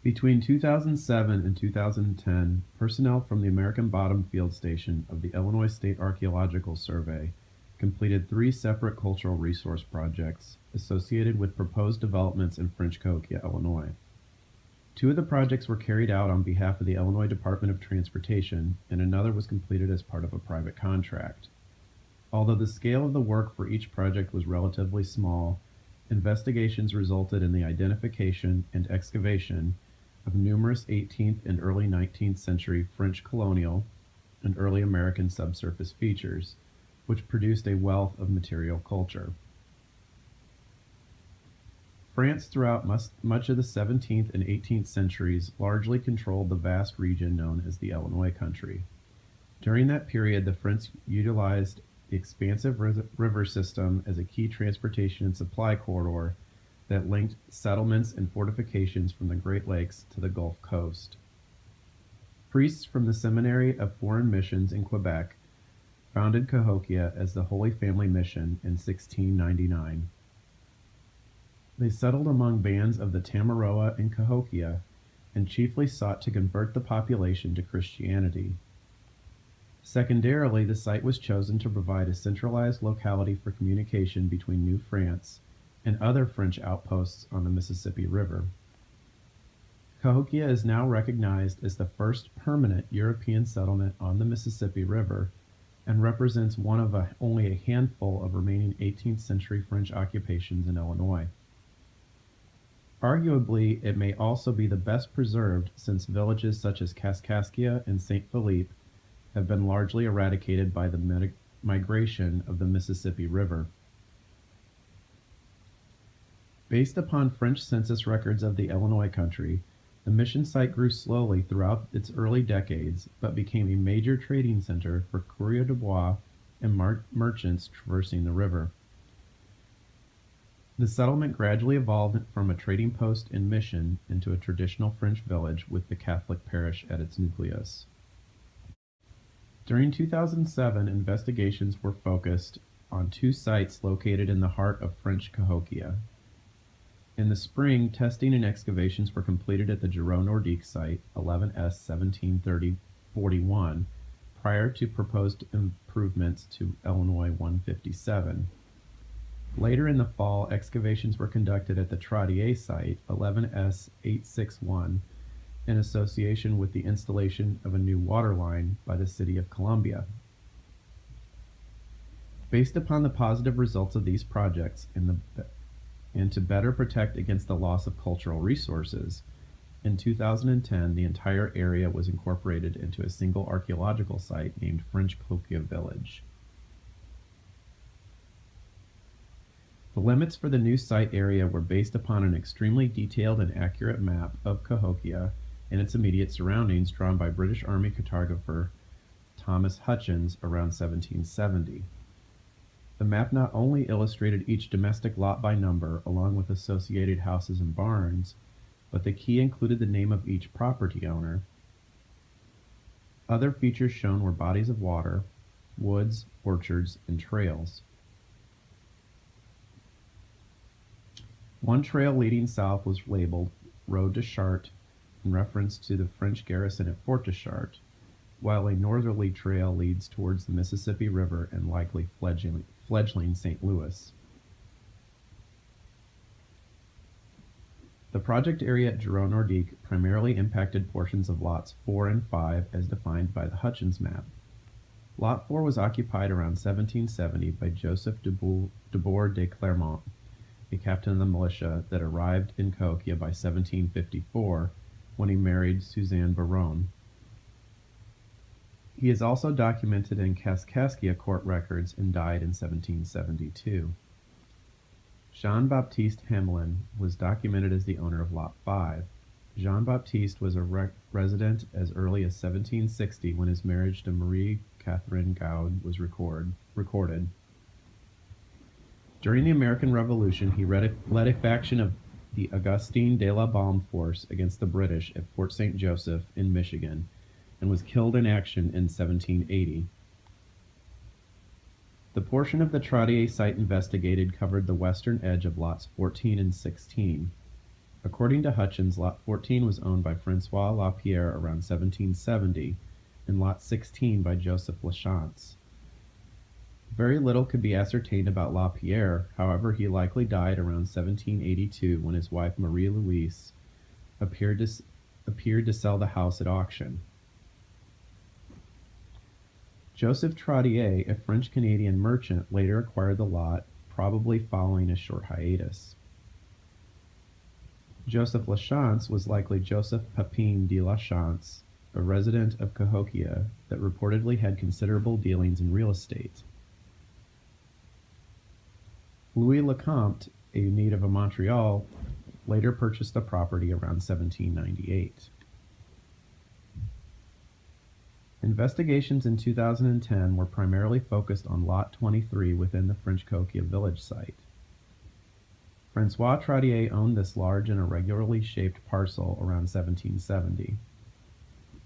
Between 2007 and 2010, personnel from the American Bottom Field Station of the Illinois State Archaeological Survey completed 3 separate cultural resource projects associated with proposed developments in French Cahokia, Illinois. 2 of the projects were carried out on behalf of the Illinois Department of Transportation, and another was completed as part of a private contract. Although the scale of the work for each project was relatively small, investigations resulted in the identification and excavation of numerous 18th and early 19th century French colonial and early American subsurface features, which produced a wealth of material culture. France throughout much of the 17th and 18th centuries largely controlled the vast region known as the Illinois country. During that period, the French utilized the expansive river system as a key transportation and supply corridor that linked settlements and fortifications from the Great Lakes to the Gulf Coast. Priests from the Seminary of Foreign Missions in Quebec founded Cahokia as the Holy Family Mission in 1699. They settled among bands of the Tamaroa and Cahokia and chiefly sought to convert the population to Christianity. Secondarily, the site was chosen to provide a centralized locality for communication between New France and other French outposts on the Mississippi River. Cahokia is now recognized as the first permanent European settlement on the Mississippi River and represents one of only a handful of remaining 18th century French occupations in Illinois. Arguably, it may also be the best preserved since villages such as Kaskaskia and St. Philippe have been largely eradicated by the migration of the Mississippi River. Based upon French census records of the Illinois country, the mission site grew slowly throughout its early decades, but became a major trading center for coureurs de bois and merchants traversing the river. The settlement gradually evolved from a trading post and mission into a traditional French village with the Catholic parish at its nucleus. During 2007, investigations were focused on 2 sites located in the heart of French Cahokia. In the spring, testing and excavations were completed at the Giroux Nordique site, 11S 1730-41, prior to proposed improvements to Illinois 157. Later in the fall, excavations were conducted at the Trottier site, 11S 861, in association with the installation of a new water line by the City of Columbia. Based upon the positive results of these projects and to better protect against the loss of cultural resources, in 2010 the entire area was incorporated into a single archaeological site named French Cahokia Village. The limits for the new site area were based upon an extremely detailed and accurate map of Cahokia and its immediate surroundings drawn by British Army cartographer Thomas Hutchins around 1770. The map not only illustrated each domestic lot by number along with associated houses and barns, but the key included the name of each property owner. Other features shown were bodies of water, woods, orchards, and trails. One trail leading south was labeled Road to Chartres in reference to the French garrison at Fort de Chartres, while a northerly trail leads towards the Mississippi River and likely fledgling St. Louis. The project area at Giroux Nordique primarily impacted portions of lots 4 and 5 as defined by the Hutchins map. Lot 4 was occupied around 1770 by Joseph de Boer de Clermont, a captain of the militia that arrived in Cahokia by 1754 when he married Suzanne Baron. He is also documented in Kaskaskia court records and died in 1772. Jean-Baptiste Hamelin was documented as the owner of Lot 5. Jean-Baptiste was a resident as early as 1760 when his marriage to Marie Catherine Gaud was recorded. During the American Revolution, he led a faction of the Augustin de la Balme force against the British at Fort St. Joseph in Michigan, and was killed in action in 1780. The portion of the Trottier site investigated covered the western edge of lots 14 and 16. According to Hutchins, Lot 14 was owned by Francois Lapierre around 1770, and Lot 16 by Joseph Lachance. Very little could be ascertained about Lapierre, however he likely died around 1782 when his wife Marie-Louise appeared to sell the house at auction. Joseph Trottier, a French-Canadian merchant, later acquired the lot, probably following a short hiatus. Joseph Lachance was likely Joseph Papin de Lachance, a resident of Cahokia that reportedly had considerable dealings in real estate. Louis Lecomte, a native of Montreal, later purchased the property around 1798. Investigations in 2010 were primarily focused on Lot 23 within the French Cahokia village site. Francois Trottier owned this large and irregularly shaped parcel around 1770.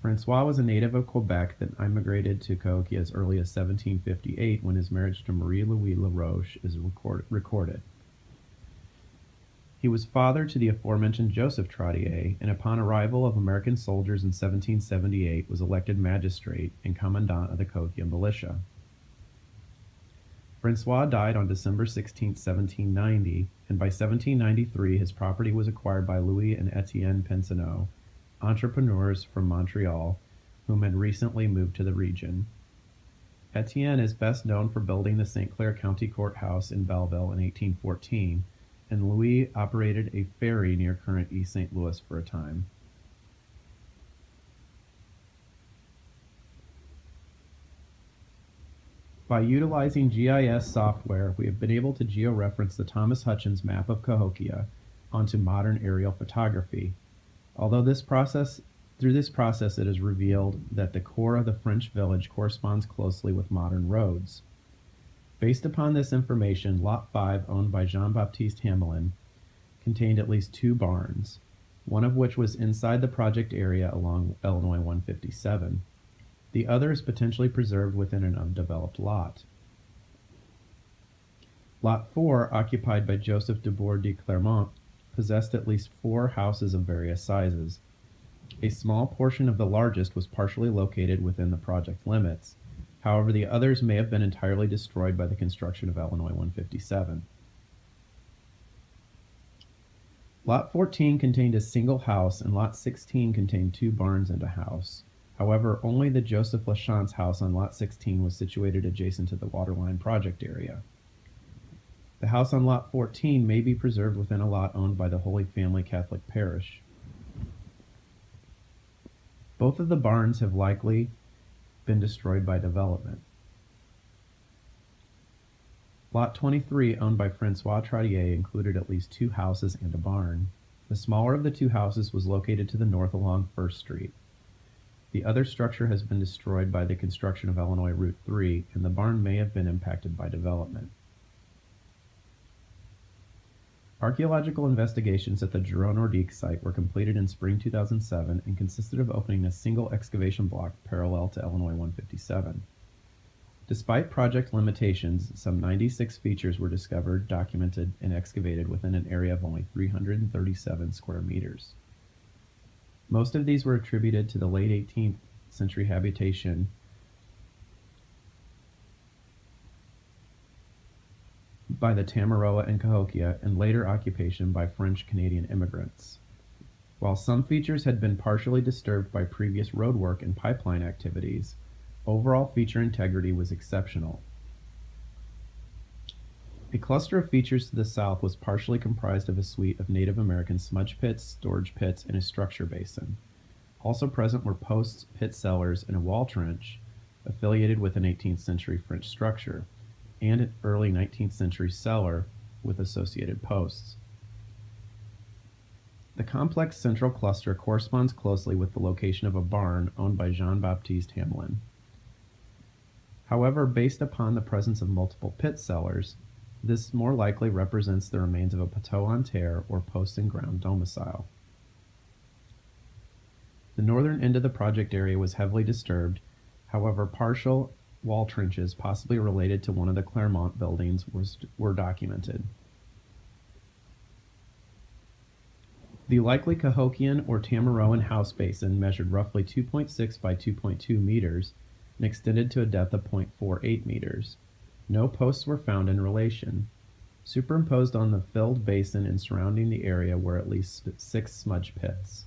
Francois was a native of Quebec that immigrated to Cahokia as early as 1758 when his marriage to Marie-Louise Laroche is recorded. He was father to the aforementioned Joseph Trottier, and upon arrival of American soldiers in 1778 was elected magistrate and commandant of the Cahokia militia. Francois died on December 16, 1790, and by 1793 his property was acquired by Louis and Etienne Pensineau, entrepreneurs from Montreal, whom had recently moved to the region. Etienne is best known for building the St. Clair County Courthouse in Belleville in 1814, and Louis operated a ferry near current East St. Louis for a time. By utilizing GIS software, we have been able to georeference the Thomas Hutchins map of Cahokia onto modern aerial photography. Although through this process it is revealed that the core of the French village corresponds closely with modern roads. Based upon this information, Lot 5, owned by Jean-Baptiste Hamelin, contained at least 2 barns, one of which was inside the project area along Illinois 157. The other is potentially preserved within an undeveloped lot. Lot 4, occupied by Joseph Dubourg de Clermont, possessed at least 4 houses of various sizes. A small portion of the largest was partially located within the project limits. However, the others may have been entirely destroyed by the construction of Illinois 157. Lot 14 contained a single house, and Lot 16 contained 2 barns and a house. However, only the Joseph Lachance house on Lot 16 was situated adjacent to the waterline project area. The house on Lot 14 may be preserved within a lot owned by the Holy Family Catholic Parish. Both of the barns have likely been destroyed by development. Lot 23, owned by Francois Trottier, included at least 2 houses and a barn. The smaller of the 2 houses was located to the north along First Street. The other structure has been destroyed by the construction of Illinois Route 3, and the barn may have been impacted by development. Archaeological investigations at the Giron-Nordique site were completed in spring 2007 and consisted of opening a single excavation block parallel to Illinois 157. Despite project limitations, some 96 features were discovered, documented, and excavated within an area of only 337 square meters. Most of these were attributed to the late 18th century habitation by the Tamaroa and Cahokia, and later occupation by French-Canadian immigrants. While some features had been partially disturbed by previous roadwork and pipeline activities, overall feature integrity was exceptional. A cluster of features to the south was partially comprised of a suite of Native American smudge pits, storage pits, and a structure basin. Also present were posts, pit cellars, and a wall trench affiliated with an 18th century French structure, and an early 19th century cellar with associated posts. The complex central cluster corresponds closely with the location of a barn owned by Jean-Baptiste Hamelin. However, based upon the presence of multiple pit cellars, this more likely represents the remains of a poteau en terre or post and ground domicile. The northern end of the project area was heavily disturbed. However, partial wall trenches, possibly related to one of the Clermont buildings, were documented. The likely Cahokian or Tamaroan house basin measured roughly 2.6 by 2.2 meters and extended to a depth of 0.48 meters. No posts were found in relation. Superimposed on the filled basin and surrounding the area were at least 6 smudge pits.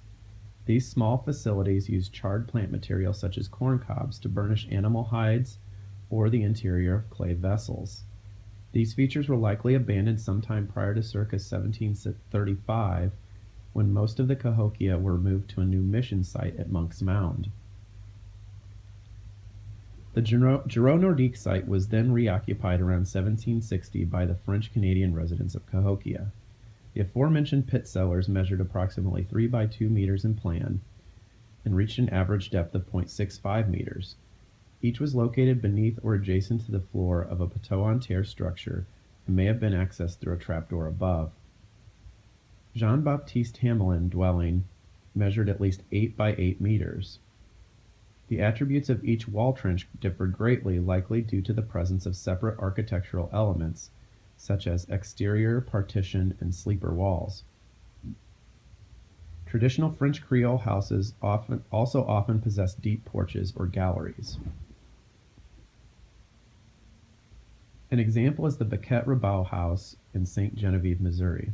These small facilities used charred plant material such as corn cobs to burnish animal hides or the interior of clay vessels. These features were likely abandoned sometime prior to circa 1735, when most of the Cahokia were moved to a new mission site at Monk's Mound. The Giro Nordique site was then reoccupied around 1760 by the French-Canadian residents of Cahokia. The aforementioned pit cellars measured approximately 3 by 2 meters in plan and reached an average depth of 0.65 meters. Each was located beneath or adjacent to the floor of a plateau-en-terre structure and may have been accessed through a trapdoor above. Jean-Baptiste Hamelin dwelling measured at least 8 by 8 meters. The attributes of each wall trench differed greatly, likely due to the presence of separate architectural elements, such as exterior, partition, and sleeper walls. Traditional French Creole houses also often possess deep porches or galleries. An example is the Baquette-Rabault House in St. Genevieve, Missouri,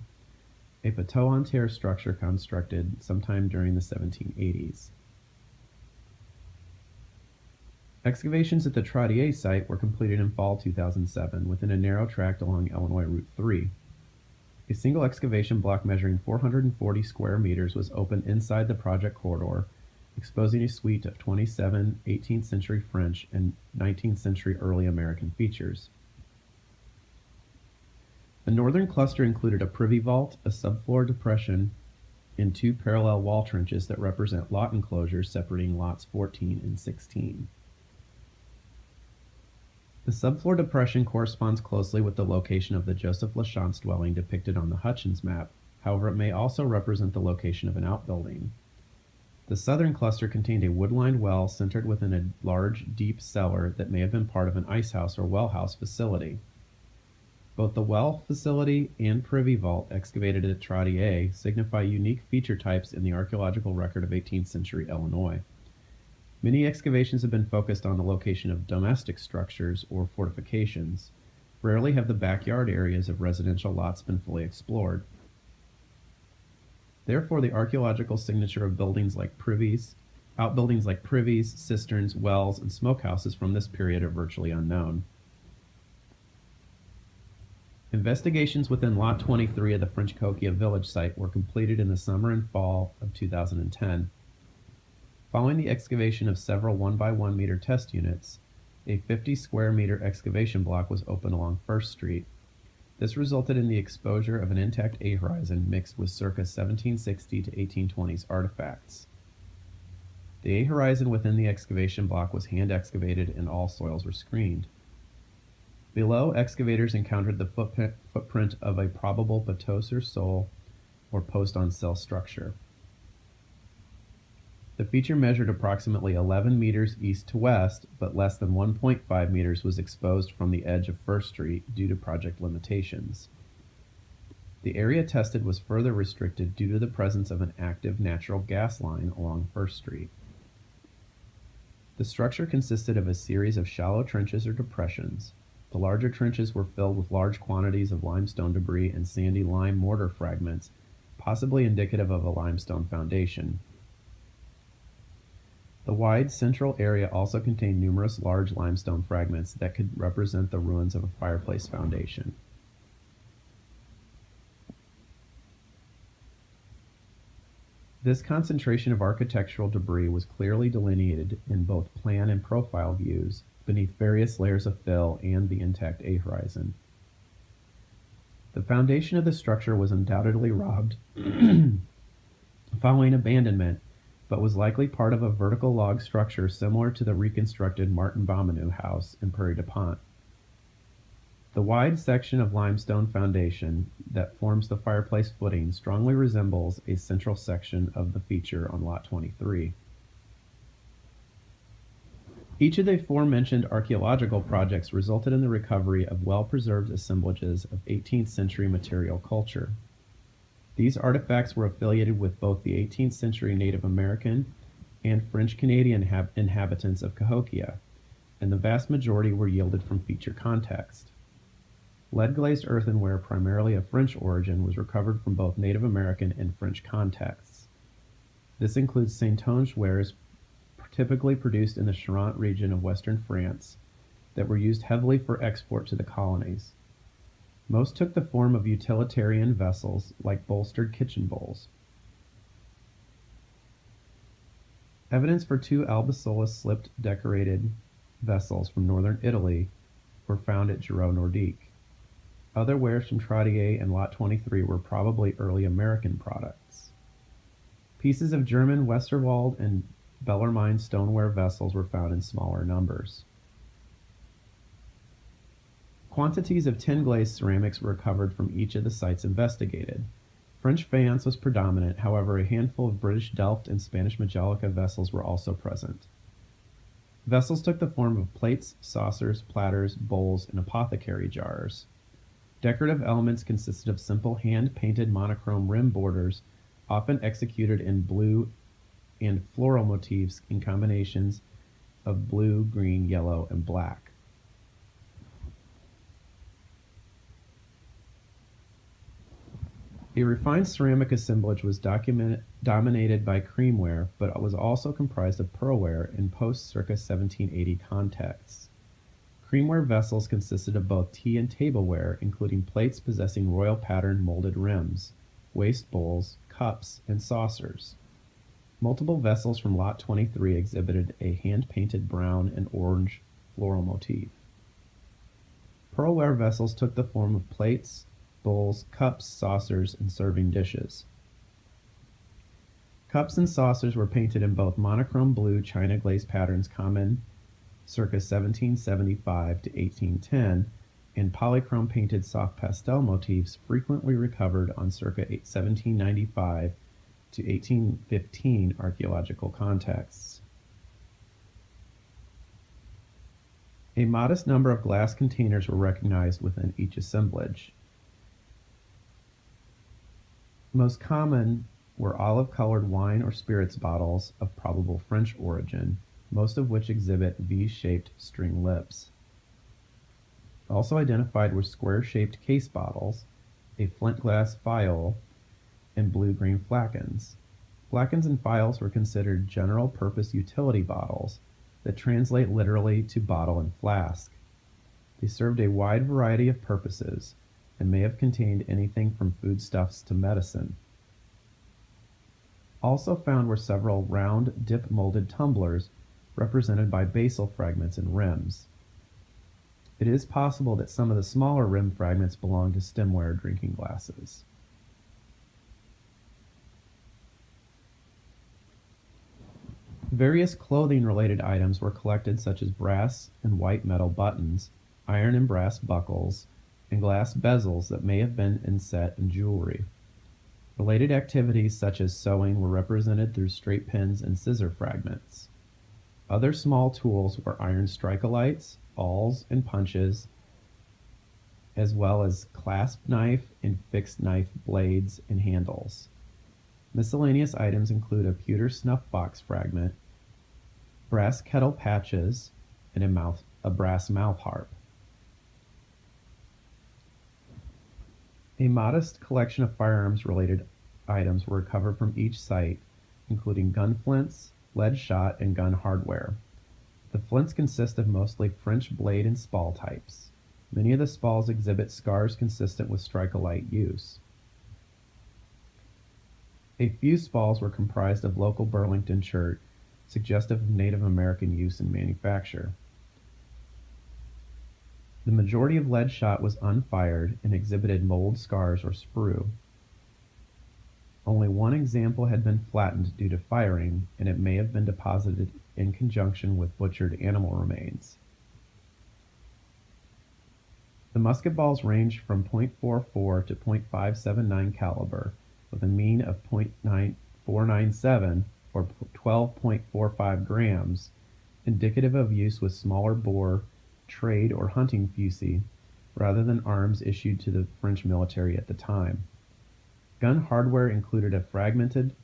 a plateau-en-terre structure constructed sometime during the 1780s. Excavations at the Trottier site were completed in fall 2007 within a narrow tract along Illinois Route 3. A single excavation block measuring 440 square meters was opened inside the project corridor, exposing a suite of 27 18th century French and 19th century early American features. The northern cluster included a privy vault, a subfloor depression, and 2 parallel wall trenches that represent lot enclosures separating lots 14 and 16. The subfloor depression corresponds closely with the location of the Joseph Lachance dwelling depicted on the Hutchins map. However, it may also represent the location of an outbuilding. The southern cluster contained a wood-lined well centered within a large, deep cellar that may have been part of an ice house or well house facility. Both the well facility and privy vault excavated at Trottier signify unique feature types in the archaeological record of 18th century Illinois. Many excavations have been focused on the location of domestic structures or fortifications. Rarely have the backyard areas of residential lots been fully explored. Therefore, the archaeological signature of outbuildings like privies, cisterns, wells, and smokehouses from this period are virtually unknown. Investigations within Lot 23 of the French Cahokia village site were completed in the summer and fall of 2010. Following the excavation of several 1 by 1 meter test units, a 50 square meter excavation block was opened along First Street. This resulted in the exposure of an intact A-horizon mixed with circa 1760 to 1820s artifacts. The A-horizon within the excavation block was hand excavated and all soils were screened. Below, excavators encountered the footprint of a probable bateau-sur-sol or post-on-sill structure. The feature measured approximately 11 meters east to west, but less than 1.5 meters was exposed from the edge of First Street due to project limitations. The area tested was further restricted due to the presence of an active natural gas line along First Street. The structure consisted of a series of shallow trenches or depressions. The larger trenches were filled with large quantities of limestone debris and sandy lime mortar fragments, possibly indicative of a limestone foundation. The wide central area also contained numerous large limestone fragments that could represent the ruins of a fireplace foundation. This concentration of architectural debris was clearly delineated in both plan and profile views beneath various layers of fill and the intact A-horizon. The foundation of the structure was undoubtedly robbed following abandonment, but was likely part of a vertical log structure similar to the reconstructed Martin Baumenou house in Prairie du Pont. The wide section of limestone foundation that forms the fireplace footing strongly resembles a central section of the feature on Lot 23. Each of the aforementioned archaeological projects resulted in the recovery of well-preserved assemblages of 18th century material culture. These artifacts were affiliated with both the 18th century Native American and French Canadian inhabitants of Cahokia, and the vast majority were yielded from feature context. Lead-glazed earthenware, primarily of French origin, was recovered from both Native American and French contexts. This includes Saintonge wares typically produced in the Charente region of western France that were used heavily for export to the colonies. Most took the form of utilitarian vessels like bolstered kitchen bowls. Evidence for two Albisola slipped decorated vessels from northern Italy were found at Giro Nordique. Other wares from Trottier and Lot 23 were probably early American products. Pieces of German Westerwald and Bellarmine stoneware vessels were found in smaller numbers. Quantities of tin-glazed ceramics were recovered from each of the sites investigated. French faience was predominant, however a handful of British Delft and Spanish Majolica vessels were also present. Vessels took the form of plates, saucers, platters, bowls, and apothecary jars. Decorative elements consisted of simple hand-painted monochrome rim borders, often executed in blue and floral motifs in combinations of blue, green, yellow, and black. A refined ceramic assemblage was dominated by creamware, but was also comprised of pearlware in post-circa 1780 contexts. Creamware vessels consisted of both tea and tableware, including plates possessing royal pattern molded rims, waste bowls, cups, and saucers. Multiple vessels from Lot 23 exhibited a hand-painted brown and orange floral motif. Pearlware vessels took the form of plates, bowls, cups, saucers, and serving dishes. Cups and saucers were painted in both monochrome blue china glaze patterns common circa 1775 to 1810 and polychrome painted soft pastel motifs frequently recovered on circa 1795 to 1815 archaeological contexts. A modest number of glass containers were recognized within each assemblage. Most common were olive-colored wine or spirits bottles of probable French origin, most of which exhibit V-shaped string lips. Also identified were square-shaped case bottles, a flint glass phial, and blue-green flacons. Flacons and phials were considered general-purpose utility bottles that translate literally to bottle and flask. They served a wide variety of purposes, and may have contained anything from foodstuffs to medicine. Also found were several round, dip-molded tumblers represented by basal fragments and rims. It is possible that some of the smaller rim fragments belong to stemware drinking glasses. Various clothing-related items were collected, such as brass and white metal buttons, iron and brass buckles, and glass bezels that may have been inset in jewelry. Related activities such as sewing were represented through straight pins and scissor fragments. Other small tools were iron strike-a-lights, awls, and punches, as well as clasp knife and fixed knife blades and handles. Miscellaneous items include a pewter snuff box fragment, brass kettle patches, and a brass mouth harp. A modest collection of firearms-related items were recovered from each site, including gun flints, lead shot, and gun hardware. The flints consist of mostly French blade and spall types. Many of the spalls exhibit scars consistent with strike-a-light use. A few spalls were comprised of local Burlington chert, suggestive of Native American use and manufacture. The majority of lead shot was unfired and exhibited mold scars or sprue. Only one example had been flattened due to firing, and it may have been deposited in conjunction with butchered animal remains. The musket balls ranged from .44 to .579 caliber, with a mean of .497 or 12.45 grams, indicative of use with smaller bore trade or hunting fusee, rather than arms issued to the French military at the time. Gun hardware included a fragmented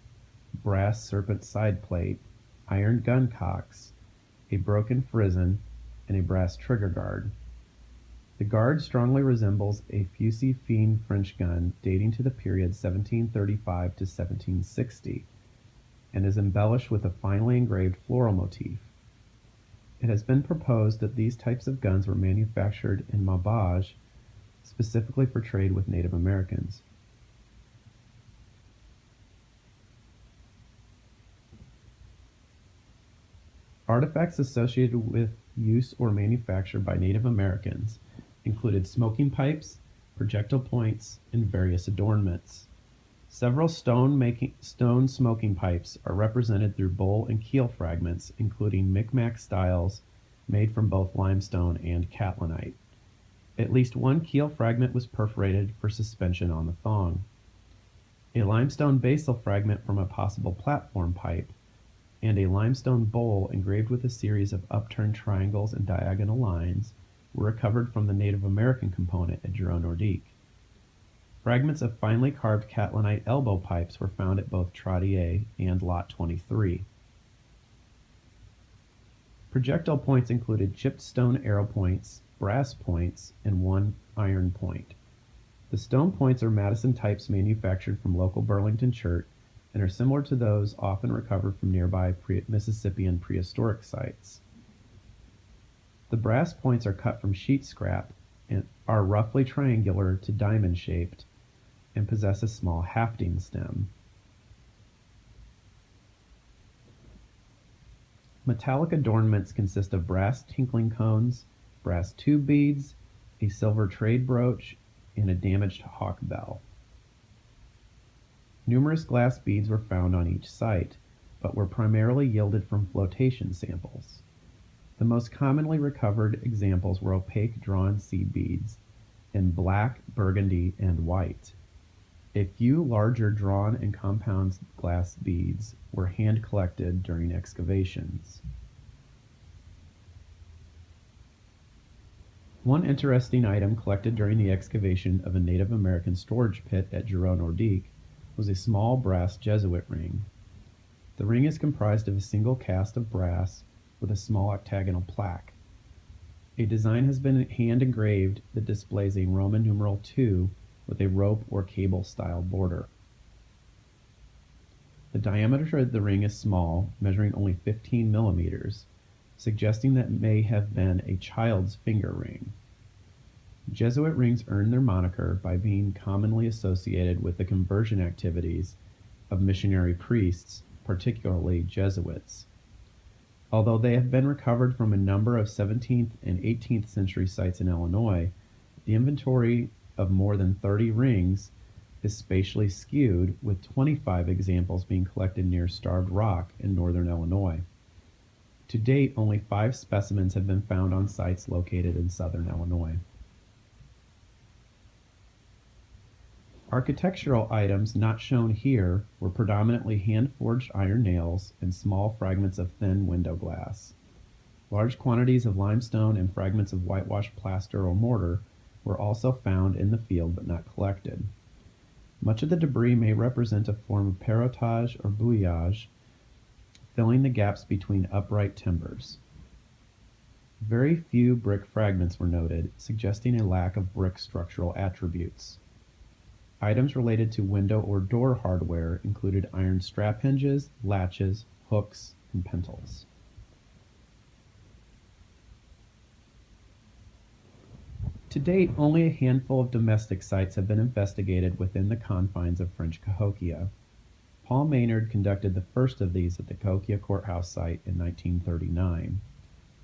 brass serpent side plate, iron gun cocks, a broken frizzen, and a brass trigger guard. The guard strongly resembles a Fusil Fin French gun dating to the period 1735 to 1760 and is embellished with a finely engraved floral motif. It has been proposed that these types of guns were manufactured in Maubeuge specifically for trade with Native Americans. Artifacts associated with use or manufacture by Native Americans included smoking pipes, projectile points, and various adornments. Several stone smoking pipes are represented through bowl and keel fragments, including Micmac styles made from both limestone and catlinite. At least one keel fragment was perforated for suspension on the thong. A limestone basal fragment from a possible platform pipe and a limestone bowl engraved with a series of upturned triangles and diagonal lines were recovered from the Native American component at Juro-Nordique. Fragments of finely carved catlinite elbow pipes were found at both Trottier and Lot 23. Projectile points included chipped stone arrow points, brass points, and one iron point. The stone points are Madison types manufactured from local Burlington chert and are similar to those often recovered from nearby Mississippian prehistoric sites. The brass points are cut from sheet scrap and are roughly triangular to diamond-shaped and possess a small hafting stem. Metallic adornments consist of brass tinkling cones, brass tube beads, a silver trade brooch, and a damaged hawk bell. Numerous glass beads were found on each site, but were primarily yielded from flotation samples. The most commonly recovered examples were opaque drawn seed beads in black, burgundy, and white. A few larger drawn and compound glass beads were hand collected during excavations. One interesting item collected during the excavation of a Native American storage pit at Juro-Nordique was a small brass Jesuit ring. The ring is comprised of a single cast of brass with a small octagonal plaque. A design has been hand engraved that displays a Roman numeral II with a rope or cable style border. The diameter of the ring is small, measuring only 15 millimeters, suggesting that it may have been a child's finger ring. Jesuit rings earned their moniker by being commonly associated with the conversion activities of missionary priests, particularly Jesuits. Although they have been recovered from a number of 17th and 18th century sites in Illinois, the inventory of more than 30 rings is spatially skewed, with 25 examples being collected near Starved Rock in northern Illinois. To date, only 5 specimens have been found on sites located in southern Illinois. Architectural items not shown here were predominantly hand-forged iron nails and small fragments of thin window glass. Large quantities of limestone and fragments of whitewashed plaster or mortar were also found in the field but not collected. Much of the debris may represent a form of perotage or bouillage, filling the gaps between upright timbers. Very few brick fragments were noted, suggesting a lack of brick structural attributes. Items related to window or door hardware included iron strap hinges, latches, hooks, and pintles. To date, only a handful of domestic sites have been investigated within the confines of French Cahokia. Paul Maynard conducted the first of these at the Cahokia Courthouse site in 1939.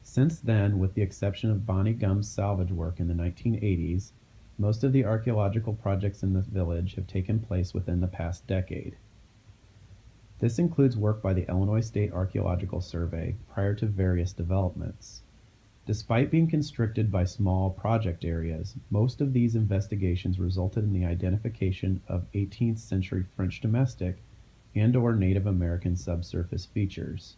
Since then, with the exception of Bonnie Gumb's salvage work in the 1980s, most of the archaeological projects in the village have taken place within the past decade. This includes work by the Illinois State Archaeological Survey prior to various developments. Despite being constricted by small project areas, most of these investigations resulted in the identification of 18th century French domestic and/or Native American subsurface features.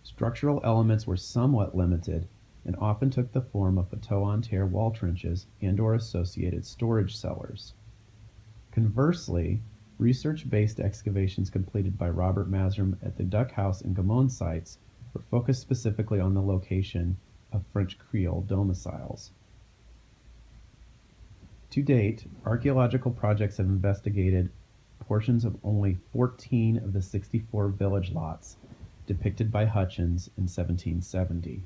Structural elements were somewhat limited and often took the form of bateau-en-terre wall trenches and/or associated storage cellars. Conversely, research-based excavations completed by Robert Mazurem at the Duck House and Gamon sites were focused specifically on the location of French Creole domiciles. To date, archaeological projects have investigated portions of only 14 of the 64 village lots depicted by Hutchins in 1770.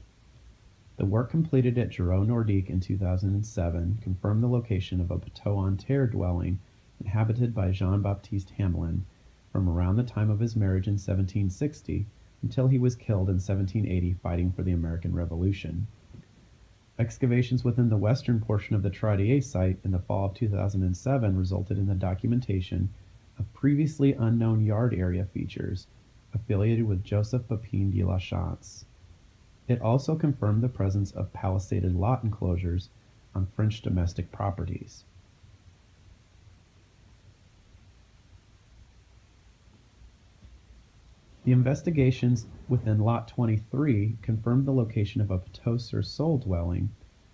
The work completed at Giraud Nordique in 2007 confirmed the location of a Poteau-en-Terre dwelling inhabited by Jean-Baptiste Hamelin from around the time of his marriage in 1760 until he was killed in 1780 fighting for the American Revolution. Excavations within the western portion of the Trottier site in the fall of 2007 resulted in the documentation of previously unknown yard area features affiliated with Joseph Pepin de la Chance. It also confirmed the presence of palisaded lot enclosures on French domestic properties. The investigations within Lot 23 confirmed the location of a Poteau-sur-Seulles dwelling,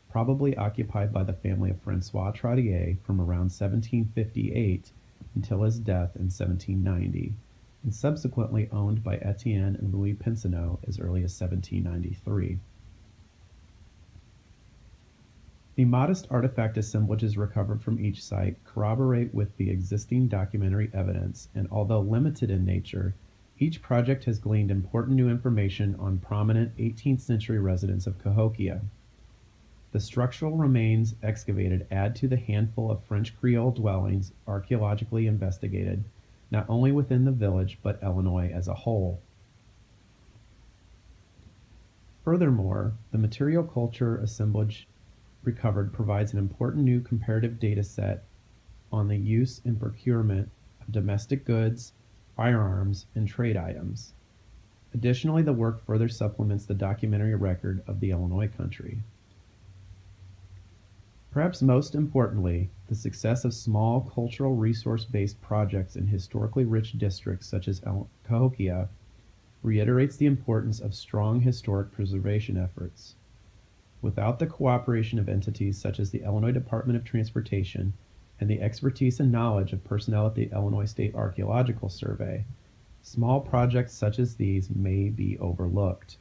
probably occupied by the family of François Trottier from around 1758 until his death in 1790, and subsequently owned by Etienne and Louis Pinsonneau as early as 1793. The modest artifact assemblages recovered from each site corroborate with the existing documentary evidence, and although limited in nature, each project has gleaned important new information on prominent 18th century residents of Cahokia. The structural remains excavated add to the handful of French Creole dwellings archaeologically investigated, not only within the village but Illinois as a whole. Furthermore, the material culture assemblage recovered provides an important new comparative data set on the use and procurement of domestic goods, firearms, and trade items. Additionally, the work further supplements the documentary record of the Illinois country. Perhaps most importantly, the success of small cultural resource-based projects in historically rich districts such as Cahokia reiterates the importance of strong historic preservation efforts. Without the cooperation of entities such as the Illinois Department of Transportation and the expertise and knowledge of personnel at the Illinois State Archaeological Survey, small projects such as these may be overlooked.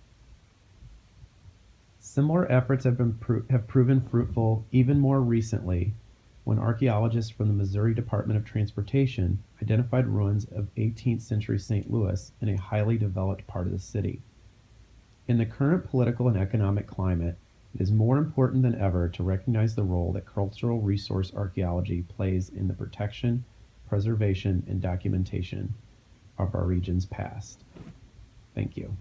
Similar efforts have proven fruitful even more recently when archaeologists from the Missouri Department of Transportation identified ruins of 18th century St. Louis in a highly developed part of the city. In the current political and economic climate, it is more important than ever to recognize the role that cultural resource archaeology plays in the protection, preservation, and documentation of our region's past. Thank you.